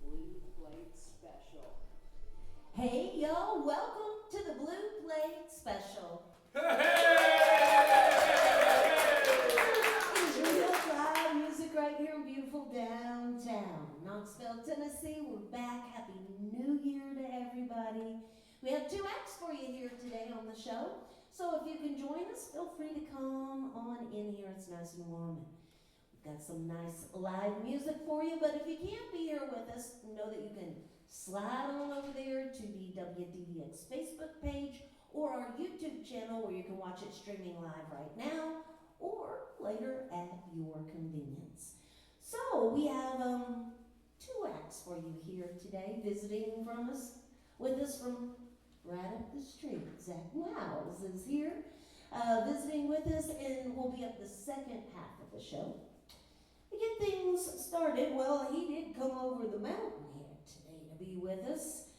Blue Plate Special. Hey, yo, welcome to the Blue Plate Special. It's real live music right here in beautiful downtown Knoxville, Tennessee. We're back. Happy New Year to everybody. We have 2 acts for you here today on the show. So if you can join us, feel free to come on in here. It's nice and warm. We've got some nice live music for you. But if you can't be here with us, know that you can slide on over there to the WDDX Facebook page or our YouTube channel where you can watch it streaming live right now or later at your convenience. So we have 2 acts for you here today, visiting with us from right up the street. Zach Miles is here visiting with us, and we'll be up the second half of the show. To get things started, well, he did come over the mountain here today to be with us,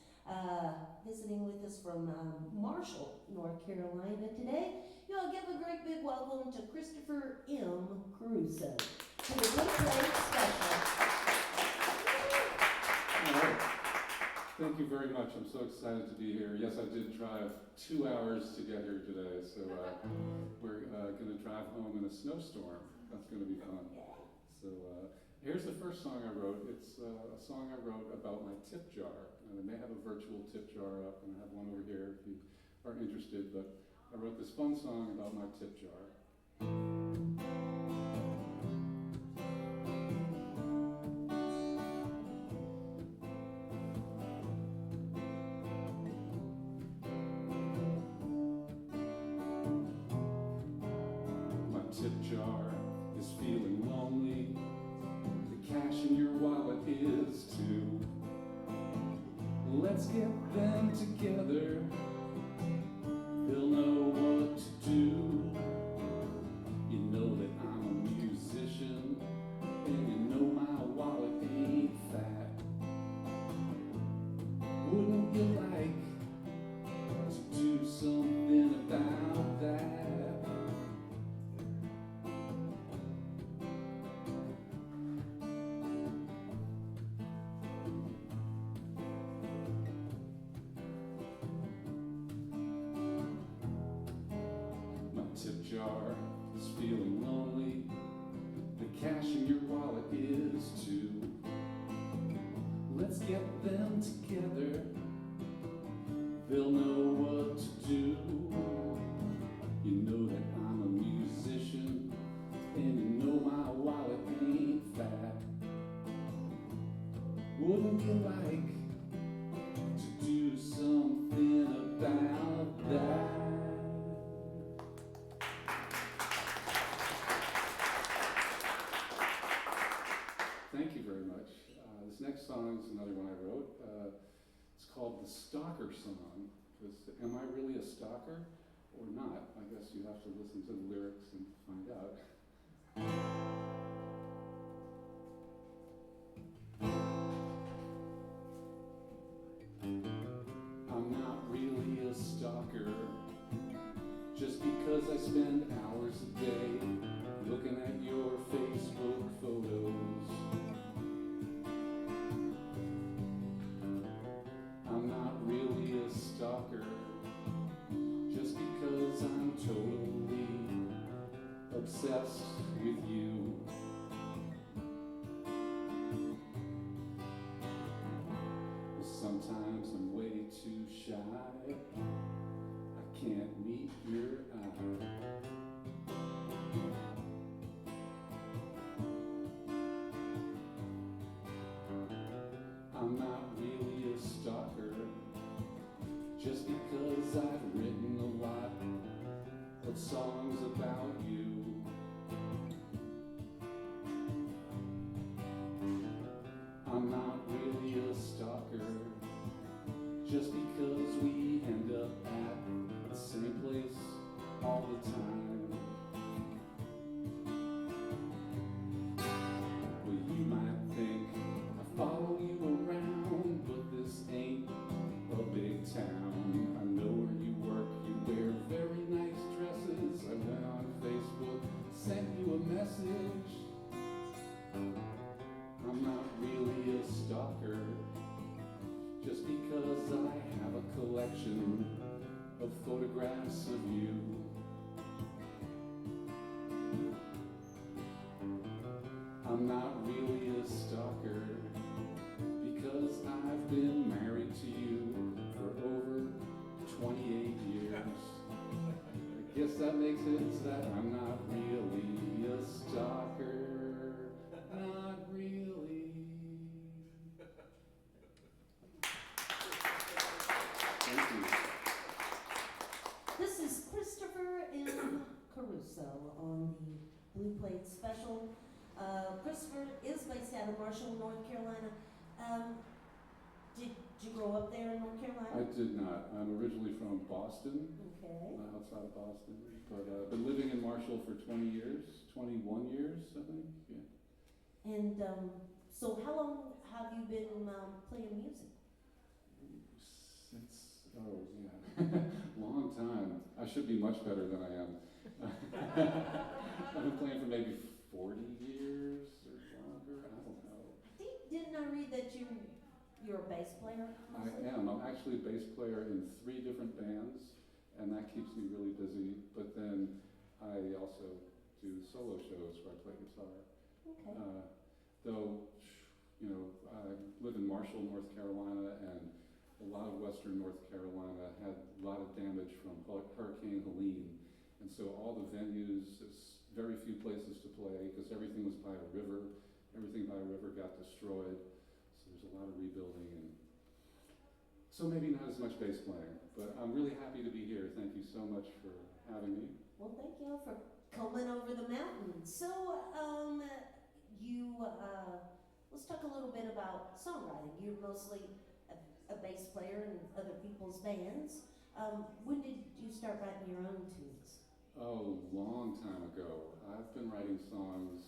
visiting with us from Marshall, North Carolina today. You all give a great big welcome to Christopher M. Caruso to the Blue Plate Special. All right. Thank you very much. I'm so excited to be here. Yes, I did drive 2 hours to get here today, so we're going to drive home in a snowstorm. That's going to be fun. So here's the first song I wrote. It's a song I wrote about my tip jar. And I may have a virtual tip jar up, and I have one over here if you are interested, but I wrote this fun song about my tip jar. Tip jar is feeling lonely. The cash in your wallet is too. Let's get them together. They'll know what to do. You know that I'm a musician, and you know my wallet ain't fat. Wouldn't you like to do something about that? Tip jar is feeling lonely. The cash in your wallet is too. Let's get them together. They'll know what to do. You know that I'm a musician, and you know my wallet ain't fat. Wouldn't you like to do something about that? Thank you very much. This next song is another one I wrote. It's called the Stalker song, because am I really a stalker or not? I guess you have to listen to the lyrics and find out. I'm not really a stalker, just because I spend hours a day looking at your Facebook photos. I'm not really a stalker, just because I'm totally obsessed with you. Well, sometimes I'm way too shy. I can't meet your eye. I'm not really a stalker, just because I've written a lot of songs about you. I'm not really a stalker, just because we end up at the same place all the time. Well, you might think I follow you around, but this ain't a big town. I know where you work, you wear very nice dresses. I went on Facebook less of you. I'm not really a stalker because I've been married to you for over 28 years. I guess that makes it that I'm not really a stalker. Not really. Thank you. This is Christopher M. Caruso on the Blue Plate Special. Christopher is based out of Marshall, North Carolina. Did you grow up there in North I Carolina? did not. I'm originally from Boston, Okay. outside of Boston, but been living in Marshall for 20 years, 21 years, I think. Yeah. And so how long have you been playing music? Since, oh yeah, long time. I should be much better than I am. I've been playing for maybe 40 years or longer. I don't know. Didn't I read that you're a bass player? I am. I'm actually a bass player in 3 different bands, and that keeps me really busy. But then I also do solo shows where I play guitar. Okay. Though, you know, I live in Marshall, North Carolina, and a lot of western North Carolina had a lot of damage from Hurricane Helene. And so all the venues, there's very few places to play because everything was by a river. Everything by a river got destroyed. So there's a lot of rebuilding, and so maybe not as much bass playing. But I'm really happy to be here. Thank you so much for having me. Well, thank you for coming over the mountain. So, let's talk a little bit about songwriting. You're mostly a bass player in other people's bands. When did you start writing your own tunes? Oh, long time ago. I've been writing songs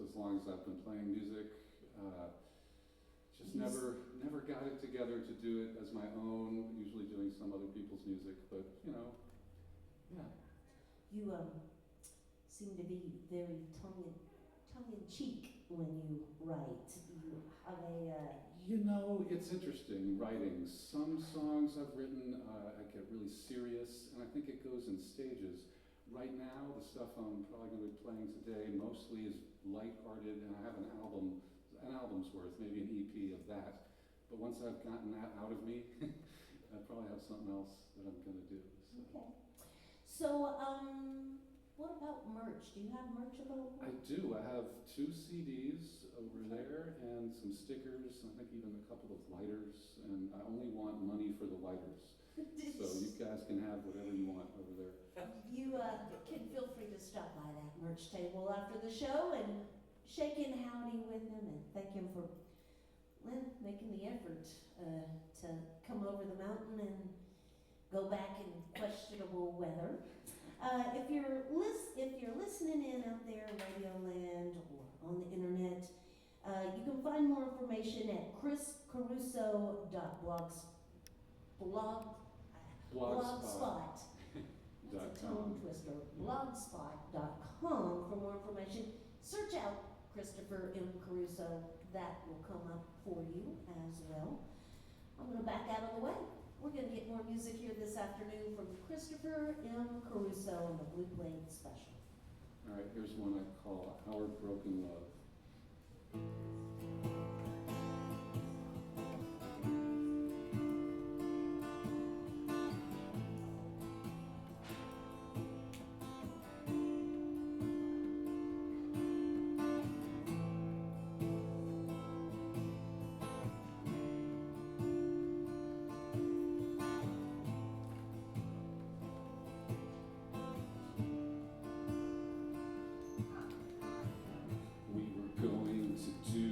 as long as I've been playing music. Just never got it together to do it as my own, usually doing some other people's music, but you know, yeah. You seem to be very tongue-in-cheek when you write. You have a You know, it's interesting writing. Some songs I've written, I get really serious, and I think it goes in stages. Right now, the stuff I'm probably going to be playing today mostly is lighthearted, and I have an album's worth, maybe an EP of that. But once I've gotten that out of me, I probably have something else that I'm going to do. So. Okay. So, what about merch? Do you have merch available? I do. I have 2 CDs over there and some stickers, I think even a couple of lighters, and I only want money for the lighters. So you guys can have whatever you want over there. You can feel free to stop by that merch table after the show and shake in howdy with him and thank him for making the effort to come over the mountain and go back in questionable weather. If you're listening in out there, Radio Land or on the internet, you can find more information at blogspot. That's a tongue twister. Blogspot.com for more information. Search out Christopher M. Caruso. That will come up for you as well. I'm going to back out of the way. We're going to get more music here this afternoon from Christopher M. Caruso on the Blue Plate Special. All right, here's one I call Our Broken Love. We were going to do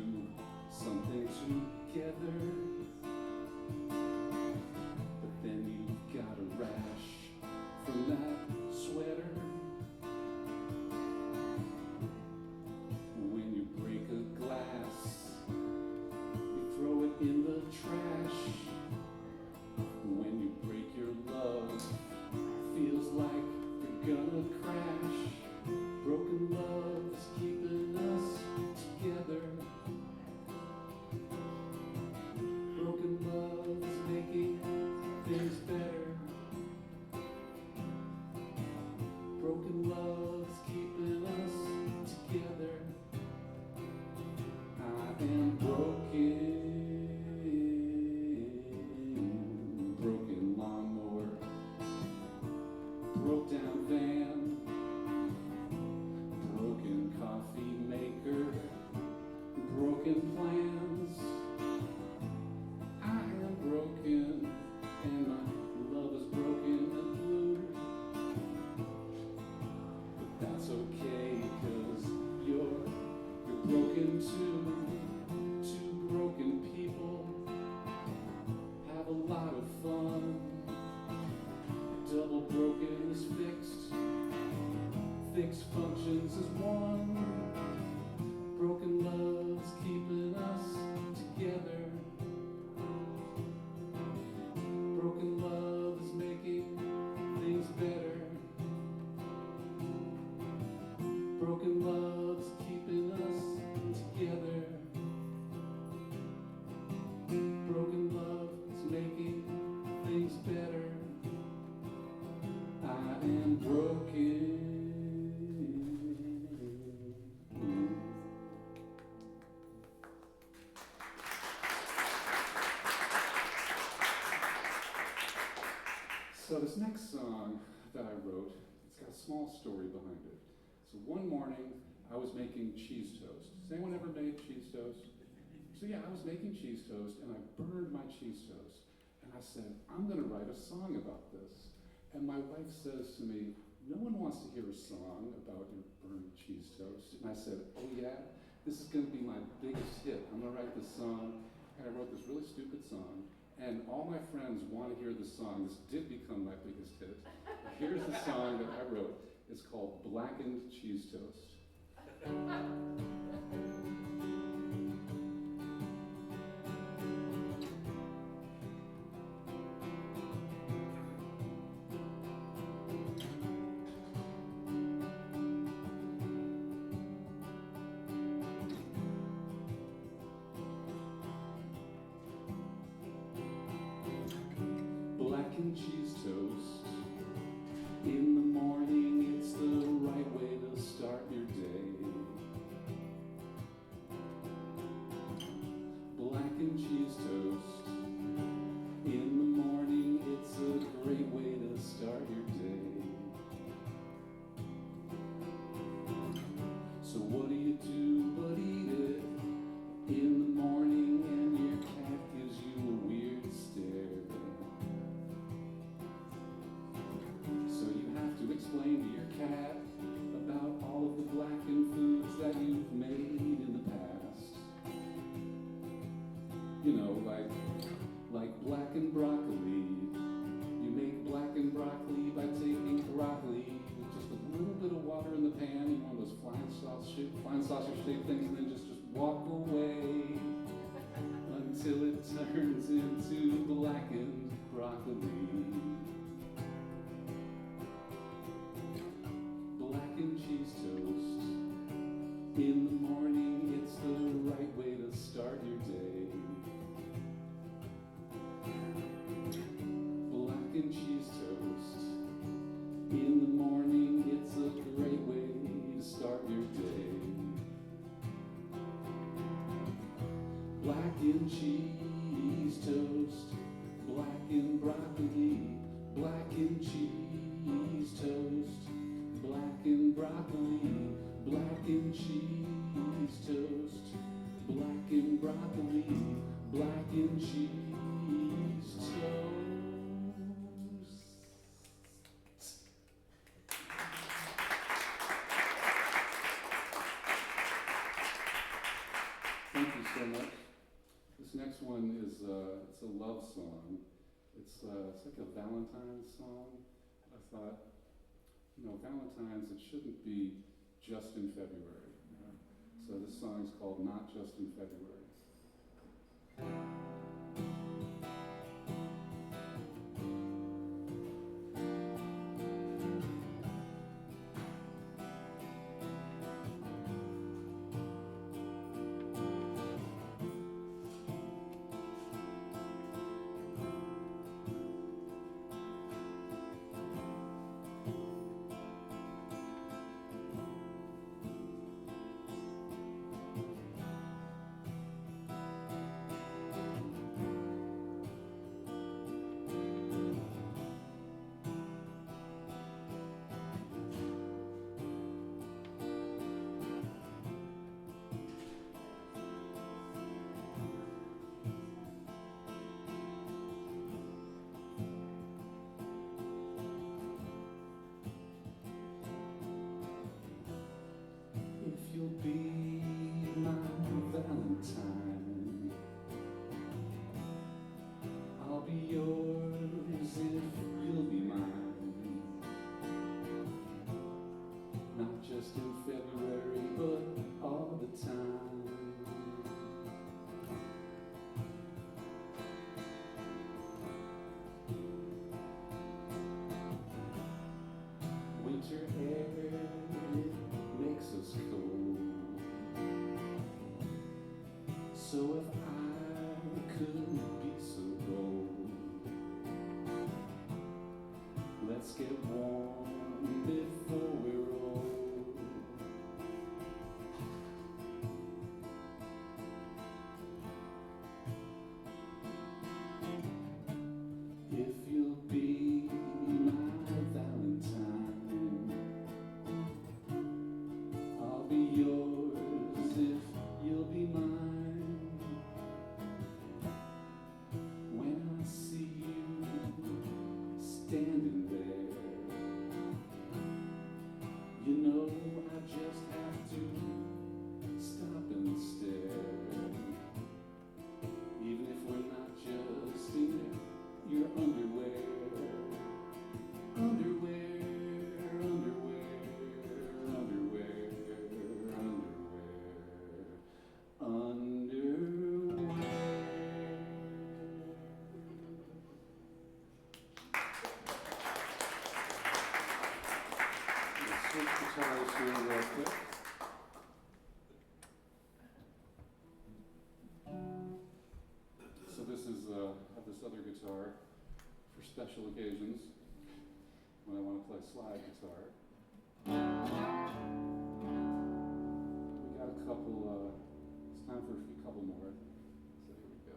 broken plans. I am broken, and my love is broken and blue. But that's okay, 'cause you're broken too. Two broken people have a lot of fun. Double broken is fixed, fixed functions as one. Broken love's keeping us together. Broken love is making things better. Broken love's keeping us together. Broken love is making things better. I am broken. So this next song that I wrote, it's got a small story behind it. So one morning, I was making cheese toast. Has anyone ever made cheese toast? So yeah, I was making cheese toast, and I burned my cheese toast. And I said, I'm gonna write a song about this. And my wife says to me, no one wants to hear a song about your burned cheese toast. And I said, oh yeah, this is gonna be my biggest hit. I'm gonna write this song. And I wrote this really stupid song. And all my friends want to hear the song. This did become my biggest hit. Here's the song that I wrote. It's called Blackened Cheese Toast. Blackened cheese toast. In the morning, it's the right way to start your day. Blackened cheese toast. In the morning, it's a great way to start your day. So what do you do but eat it in the morning, and your cat gives you a weird stare? So you have to explain to your cat about all of the blackened foods that you've made in the past. You know, like blackened broccoli. You make blackened broccoli by taking broccoli with just a little bit of water in the pan, you know, one of those flying saucer shaped things, and then just walk away until it turns into blackened broccoli. Blackened cheese toast. In the morning, it's the right way to start your day. Blackened cheese toast. In the morning, it's a great way to start your day. Blackened cheese toast. Blackened broccoli. Blackened cheese toast. Blackened broccoli, blackened cheese toast. Blackened broccoli, blackened cheese toast. Thank you so much. This next one is it's a love song. It's like a Valentine's song. I thought, you know, Valentine's, it shouldn't be just in February. You know? So this song is called Not Just in February. guitar for special occasions when I want to play slide guitar. We got a couple, it's time for a couple more. So here we go.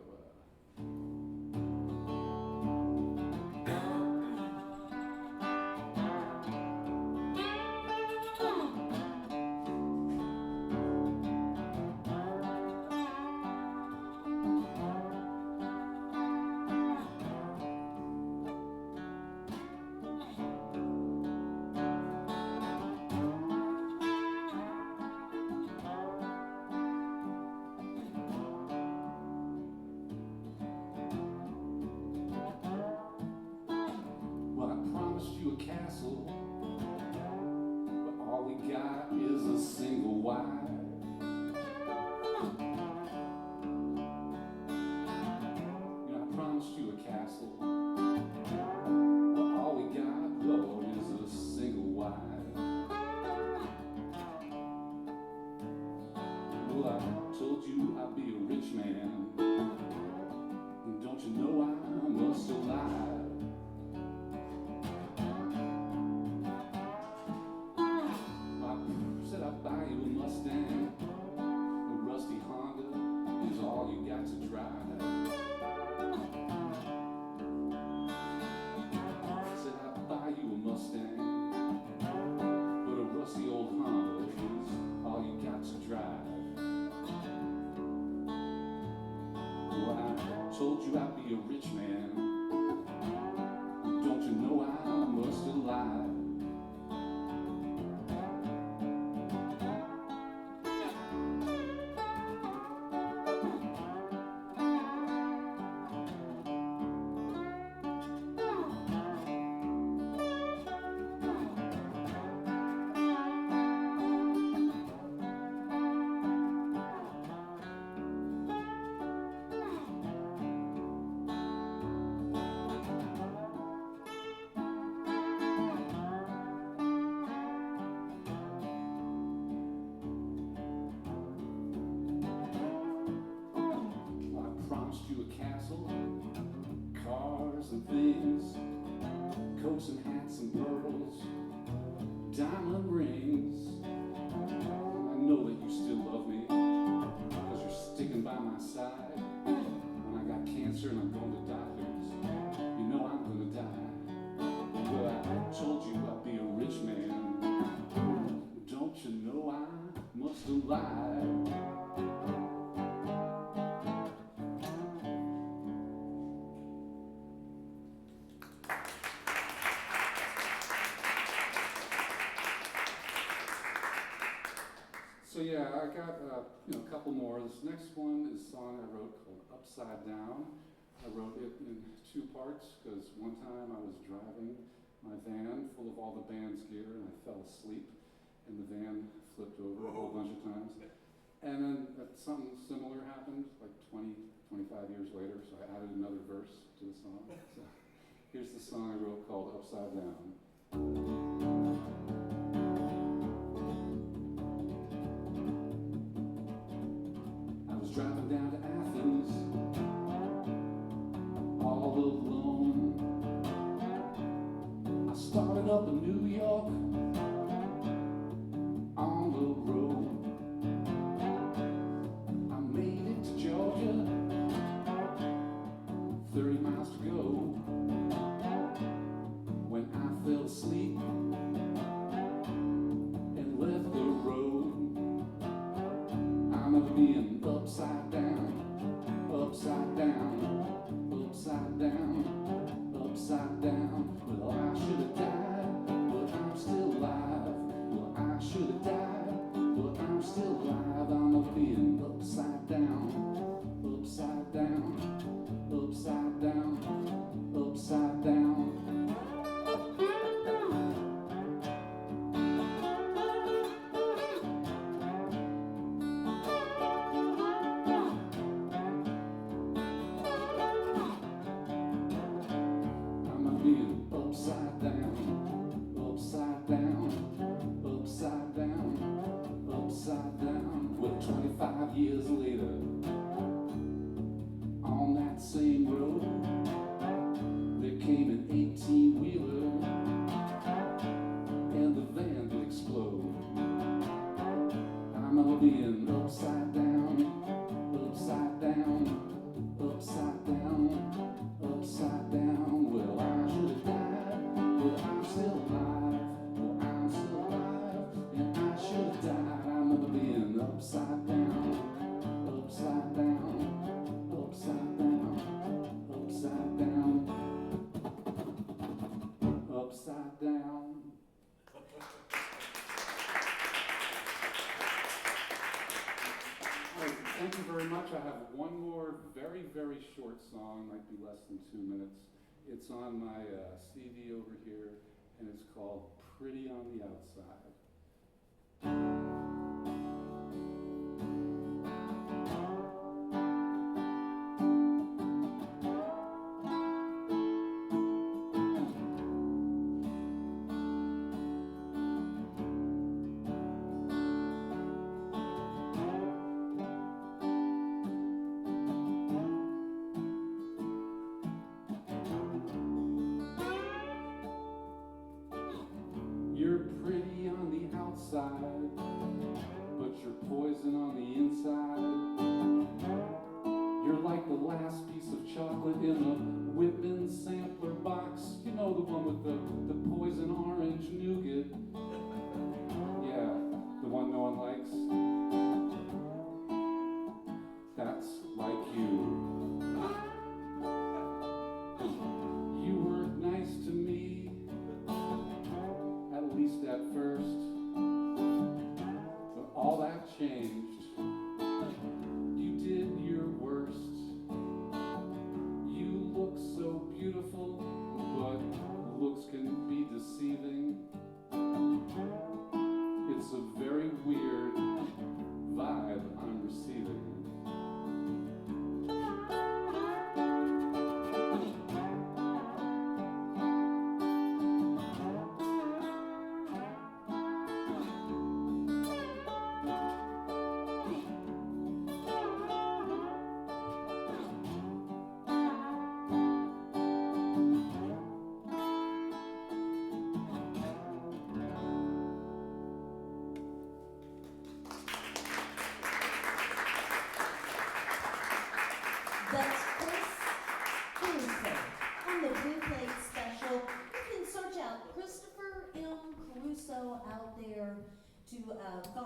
You a castle, but all we got is a single wife. You know, I promised you a castle, but all we got, Lord, is a single wife. Well, I told you I'd be a rich man, and don't you know I must lie. Buy you a Mustang, a rusty Honda is all you got to drive. Said I'd buy you a Mustang, but a rusty old Honda is all you got to drive. Well, I told you I'd be a rich man, don't you know I must lie. Cars and things, coats and hats and pearls, diamond rings. I know that you still love me, because you're sticking by my side. When I got cancer and I'm going to doctors, you know I'm gonna die. Well, I told you I'd be a rich man, don't you know I must lie. So yeah, I got a couple more. This next one is a song I wrote called Upsidedown. I wrote it in two parts because one time I was driving my van full of all the band's gear and I fell asleep and the van flipped over a whole bunch of times. And then something similar happened like 20, 25 years later, so I added another verse to the song. So here's the song I wrote called Upsidedown. Driving down to Athens, all alone. I started up in New York, on the road. I made it to Georgia, 30 miles to go. When I fell asleep and left the road, I remember being upside down, upside down, upside down, upside down. Well, I should have died, but I'm still alive. Well, I should have died, but I'm still alive. I'm being upside down, upside down, upside down, upside down. Upside down, upside down, upside down, upside down. Well, 25 years later, on that same road, upside down, upside down, upside down, upside down. Well, I should have died, but I'm still alive. Well, I'm still alive, and I should have died. I remember being upside down, upside down, upside down, upside down, upside down. Thank you very much. I have one more very, very short song, might be less than 2 minutes. It's on my CD over here, and it's called Pretty on the Outside.